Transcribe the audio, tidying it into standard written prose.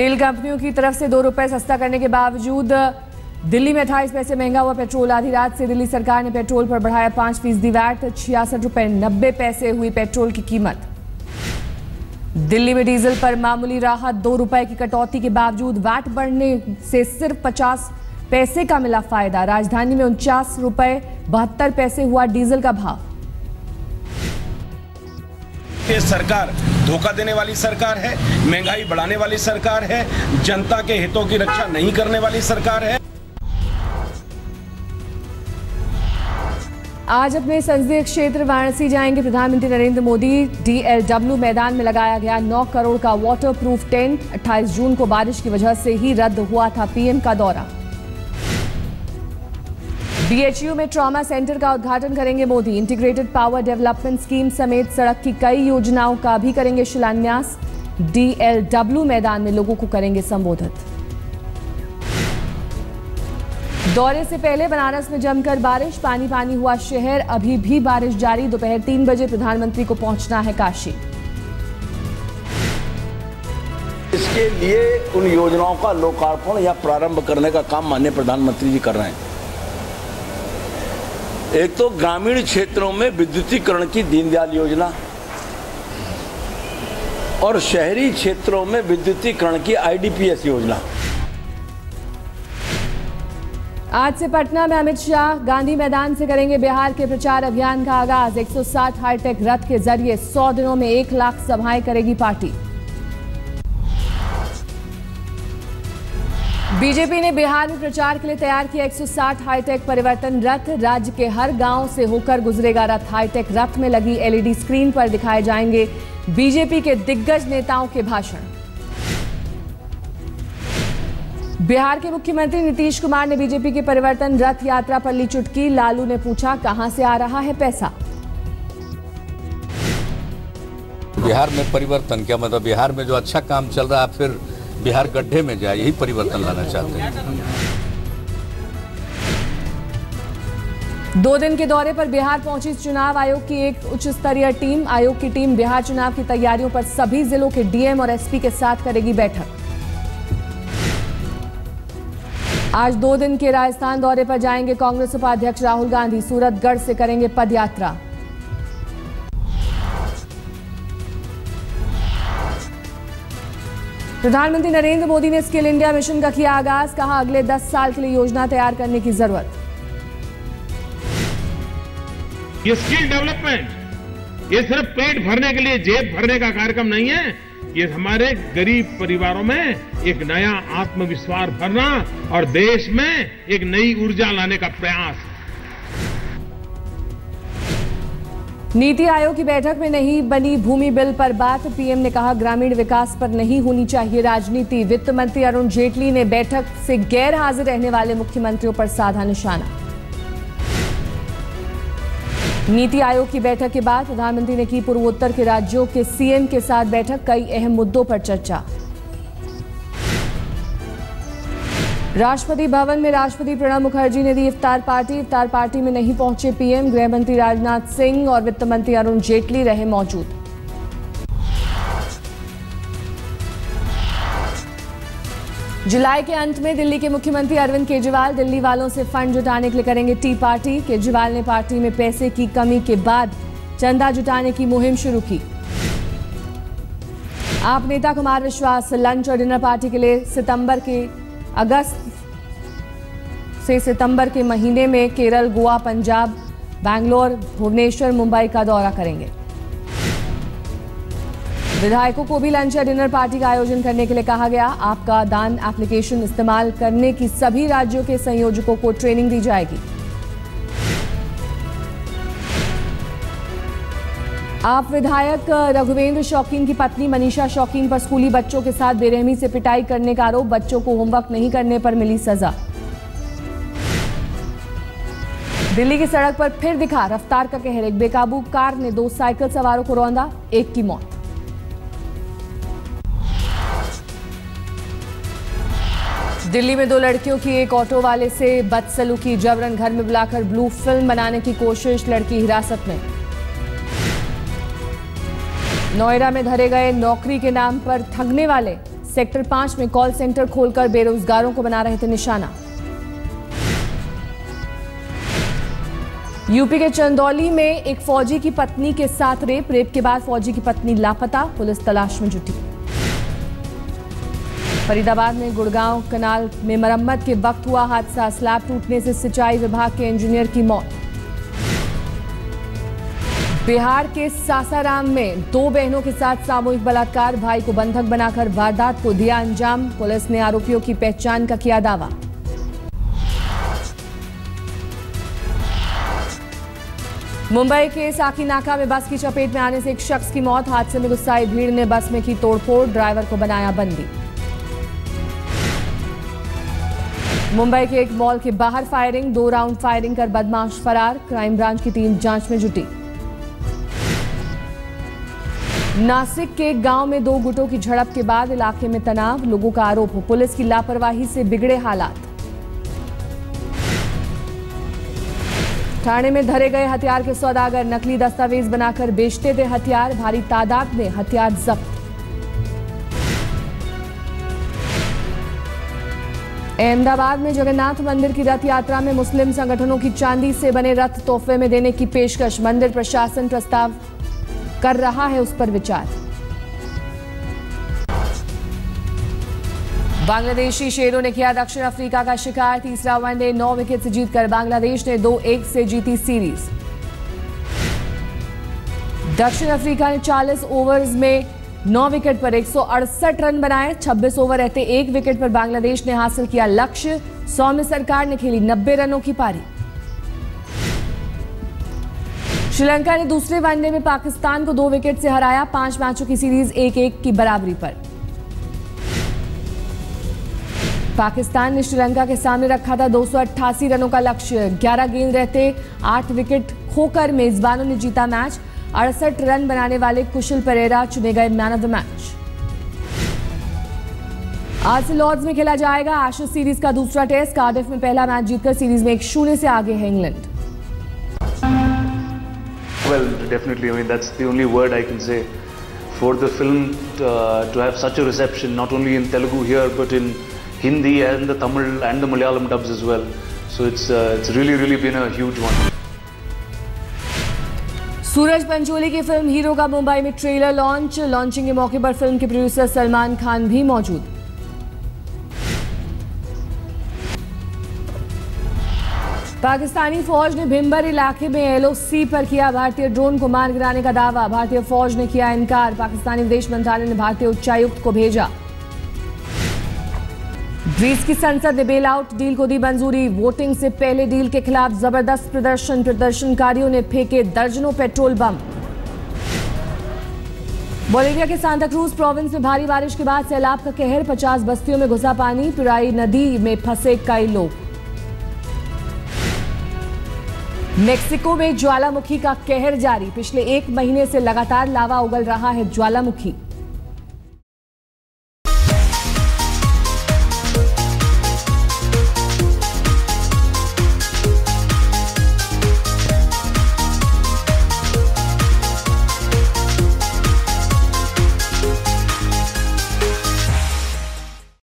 तेल कंपनियों की तरफ से 2 रुपए सस्ता करने के बावजूद दिल्ली में 28 पैसे महंगा हुआ पेट्रोल। आधी रात से दिल्ली सरकार ने पेट्रोल पर बढ़ाया 5% वैट। 66 रुपए 90 पैसे हुई पेट्रोल की कीमत। दिल्ली में डीजल पर मामूली राहत। 2 रुपए की कटौती के बावजूद वैट बढ़ने से सिर्फ 50 पैसे का मिला फायदा। राजधानी में 49 रुपए 72 पैसे हुआ डीजल का भाव। ये सरकार धोखा देने वाली सरकार है, महंगाई बढ़ाने वाली सरकार है, जनता के हितों की रक्षा नहीं करने वाली सरकार है। आज अपने संसदीय क्षेत्र वाराणसी जाएंगे प्रधानमंत्री नरेंद्र मोदी। DLW मैदान में लगाया गया 9 करोड़ का वाटर प्रूफ टेंट। 28 जून को बारिश की वजह से ही रद्द हुआ था पीएम का दौरा। BHU में ट्रॉमा सेंटर का उद्घाटन करेंगे Modi. Integrated power development scheme समेत सड़क की कई योजनाओं का भी करेंगे शिलान्यास। DLW मैदान में लोगों को करेंगे संबोधित। दौरे से पहले बनारस में जमकर बारिश। पानी पानी हुआ शहर। अभी भी बारिश जारी। दोपहर 3 बजे प्रधानमंत्री को पहुंचना है काशी। इसके लिए उन योजनाओं का लोकार्पण या प्रारंभ करने का काम माननीय प्रधानमंत्री जी कर रहे हैं। एक तो ग्रामीण क्षेत्रों में विद्युतीकरण की दीनदयाल योजना और शहरी क्षेत्रों में विद्युतीकरण की IDPS योजना। आज से पटना में अमित शाह गांधी मैदान से करेंगे बिहार के प्रचार अभियान का आगाज। 160 हाईटेक रथ के जरिए 100 दिनों में 1 लाख सभाएं करेगी पार्टी। बीजेपी ने बिहार में प्रचार के लिए तैयार किया 160 हाईटेक परिवर्तन रथ। राज्य के हर गांव से होकर गुजरेगा रथ। हाईटेक रथ में लगी LED स्क्रीन पर दिखाए जाएंगे बीजेपी के दिग्गज नेताओं के भाषण। बिहार के मुख्यमंत्री नीतीश कुमार ने बीजेपी के परिवर्तन रथ यात्रा पर ली चुटकी। लालू ने पूछा कहां से आ रहा है पैसा। बिहार में परिवर्तन क्या मतलब? बिहार में जो अच्छा काम चल रहा है फिर बिहार गड्ढे में जाए, यही परिवर्तन लाना चाहते हैं। 2 दिन के दौरे पर बिहार पहुंची चुनाव आयोग की एक उच्च स्तरीय टीम। आयोग की टीम बिहार चुनाव की तैयारियों पर सभी जिलों के DM और SP के साथ करेगी बैठक। आज 2 दिन के राजस्थान दौरे पर जाएंगे कांग्रेस उपाध्यक्ष राहुल गांधी। सूरतगढ़ से करेंगे पदयात्रा। प्रधानमंत्री नरेंद्र मोदी ने स्किल इंडिया मिशन का किया आगाज। कहा अगले 10 साल के लिए योजना तैयार करने की जरूरत। ये स्किल डेवलपमेंट ये सिर्फ पेट भरने के लिए, जेब भरने का कार्यक्रम नहीं है। ये हमारे गरीब परिवारों में एक नया आत्मविश्वास भरना और देश में एक नई ऊर्जा लाने का प्रयास। नीति आयोग की बैठक में नहीं बनी भूमि बिल पर बात। पीएम ने कहा ग्रामीण विकास पर नहीं होनी चाहिए राजनीति। वित्त मंत्री अरुण जेटली ने बैठक से गैर हाजिर रहने वाले मुख्यमंत्रियों पर साधा निशाना। नीति आयोग की बैठक के बाद प्रधानमंत्री ने की पूर्वोत्तर के राज्यों के CM के साथ बैठक। कई अहम मुद्दों पर चर्चा। राष्ट्रपति भवन में राष्ट्रपति प्रणब मुखर्जी ने दी इफ्तार पार्टी। इफ्तार पार्टी में नहीं पहुंचे पीएम। गृह मंत्री राजनाथ सिंह और वित्त मंत्री अरुण जेटली रहे मौजूद। जुलाई के अंत में दिल्ली के मुख्यमंत्री अरविंद केजरीवाल दिल्ली वालों से फंड जुटाने के लिए करेंगे टी पार्टी। केजरीवाल ने पार्टी में पैसे की कमी के बाद चंदा जुटाने की मुहिम शुरू की। आप नेता कुमार विश्वास लंच और डिनर पार्टी के लिए अगस्त से सितंबर के महीने में केरल, गोवा, पंजाब, बैंगलोर, भुवनेश्वर, मुंबई का दौरा करेंगे। विधायकों को भी लंच या डिनर पार्टी का आयोजन करने के लिए कहा गया। आपका दान एप्लीकेशन इस्तेमाल करने की सभी राज्यों के संयोजकों को ट्रेनिंग दी जाएगी। आप विधायक रघुवेंद्र शौकीन की पत्नी मनीषा शौकीन पर स्कूली बच्चों के साथ बेरहमी से पिटाई करने का आरोप। बच्चों को होमवर्क नहीं करने पर मिली सजा। दिल्ली की सड़क पर फिर दिखा रफ्तार का कहर। एक बेकाबू कार ने 2 साइकिल सवारों को रौंदा, एक की मौत। दिल्ली में 2 लड़कियों की एक ऑटो वाले से बदसलूकी। जबरन घर में बुलाकर ब्लू फिल्म बनाने की कोशिश। लड़की हिरासत में। नोएडा में धरे गए नौकरी के नाम पर ठगने वाले सेक्टर 5 में कॉल सेंटर खोलकर बेरोजगारों को बना रहे थे निशाना। यूपी के चंदौली में एक फौजी की पत्नी के साथ रेप के बाद फौजी की पत्नी लापता, पुलिस तलाश में जुटी। फरीदाबाद में गुड़गांव कनाल में मरम्मत के वक्त हुआ हादसा, स्लैब टूटने से सिंचाई विभाग के इंजीनियर की मौत। बिहार के सासाराम में 2 बहनों के साथ सामूहिक बलात्कार, भाई को बंधक बनाकर वारदात को दिया अंजाम, पुलिस ने आरोपियों की पहचान का किया दावा। मुंबई के साकीनाका में बस की चपेट में आने से एक शख्स की मौत, हादसे में गुस्साई भीड़ ने बस में की तोड़फोड़, ड्राइवर को बनाया बंदी। मुंबई के एक मॉल के बाहर फायरिंग, 2 राउंड फायरिंग कर बदमाश फरार, क्राइम ब्रांच की टीम जांच में जुटी। नासिक के एक गांव में 2 गुटों की झड़प के बाद इलाके में तनाव, लोगों का आरोप पुलिस की लापरवाही से बिगड़े हालात। ठाणे में धरे गए हथियार के सौदागर नकली दस्तावेज बनाकर बेचते थे हथियार, भारी तादाद में हथियार जब्त। अहमदाबाद में जगन्नाथ मंदिर की रथ यात्रा में मुस्लिम संगठनों की चांदी से बने रथ तोहफे में देने की पेशकश, मंदिर प्रशासन प्रस्ताव कर रहा है उस पर विचार। बांग्लादेशी शेरों ने किया दक्षिण अफ्रीका का शिकार, तीसरा वनडे 9 विकेट से जीतकर बांग्लादेश ने 2-1 से जीती सीरीज। दक्षिण अफ्रीका ने 40 ओवर्स में 9 विकेट पर 168 रन बनाए, 26 ओवर रहते 1 विकेट पर बांग्लादेश ने हासिल किया लक्ष्य। सौम्य सरकार ने खेली 90 रनों की पारी। श्रीलंका ने दूसरे वनडे में पाकिस्तान को 2 विकेट से हराया, 5 मैचों की सीरीज 1-1 की बराबरी पर। पाकिस्तान ने श्रीलंका के सामने रखा था 288 रनों का लक्ष्य, 11 गेंद रहते 8 विकेट खोकर मेजबानों ने जीता मैच। 68 रन बनाने वाले कुशल परेरा चुने गए मैन ऑफ द मैच। आज से लॉर्ड्स में खेला जाएगा एशेज सीरीज का दूसरा टेस्ट, कार्डिफ में पहला मैच जीतकर सीरीज में 1-0 से आगे है England. Well, definitely. I mean, that's the only word I can say. For the film to have such a reception, not only in Telugu here, but in Hindi and the Tamil and the Malayalam dubs as well. So it's really been a huge one. सूरज पंचोली की film hero का मुंबई में trailer launching के मौके पर film के producer Salman Khan भी मौजूद। पाकिस्तानी फौज ने भिम्बर इलाके में एलओसी पर किया भारतीय ड्रोन को मार गिराने का दावा, भारतीय फौज ने किया इनकार, पाकिस्तानी विदेश मंत्रालय ने भारतीय उच्चायुक्त को भेजा। ग्रीस की संसद ने बेल आउट डील को दी मंजूरी, वोटिंग से पहले डील के खिलाफ जबरदस्त प्रदर्शनकारियों ने फेंके दर्जनों पेट्रोल बम। बोलिविया के सांता क्रूज प्रोविंस में भारी बारिश के बाद सैलाब का कहर, 50 बस्तियों में घुसा पानी, पिराई नदी में फंसे कई लोग। मेक्सिको में ज्वालामुखी का कहर जारी, पिछले 1 महीने से लगातार लावा उगल रहा है ज्वालामुखी।